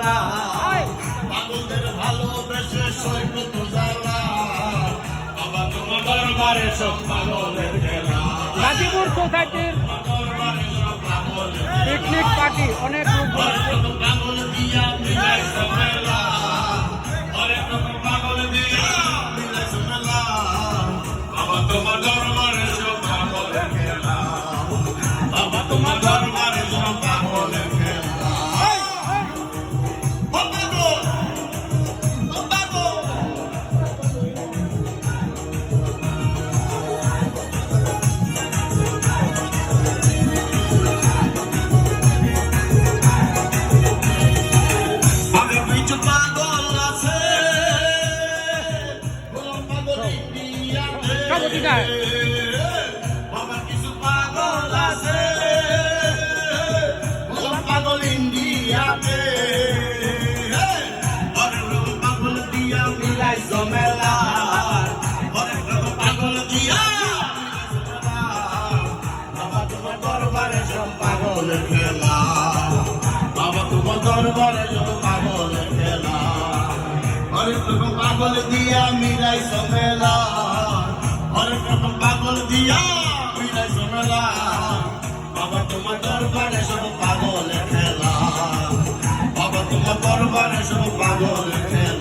মেলা পাগলদের ভালোবেসে সৈকত জ্বালা বাবা তোমার দরবারে সব পাগলের খেলা গাজীপুর সোসাইটির পিকনিক পার্টি অনেক লোক পাগল দিয়া মিলাইছে মেলা অনেক রকম পাগল দিয়া মিলাইছে মেলা বাবা তোমার দরবারে সব পাগলের খেলা বাবা তোমার দরবারে সব পাগলের খেলা বাবা কিছু পাগল আছে পাগল ইন্ডিয়াতে পাগল দিয়া মিলাই জমেলা পাগল দিয়া বাবা তোমার দরবারে সব পাগলের খেলা বাবা তোমার দরবারে সব পাগলের খেলা পাগল দিয়া মিলাই জমেলা অনেক রকম পাগল দিয়া মিলাই জমেলা বাবা তোমার দরবারে সব পাগলের খেলা বাবা তোমার দরবারে সব পাগলের খেলা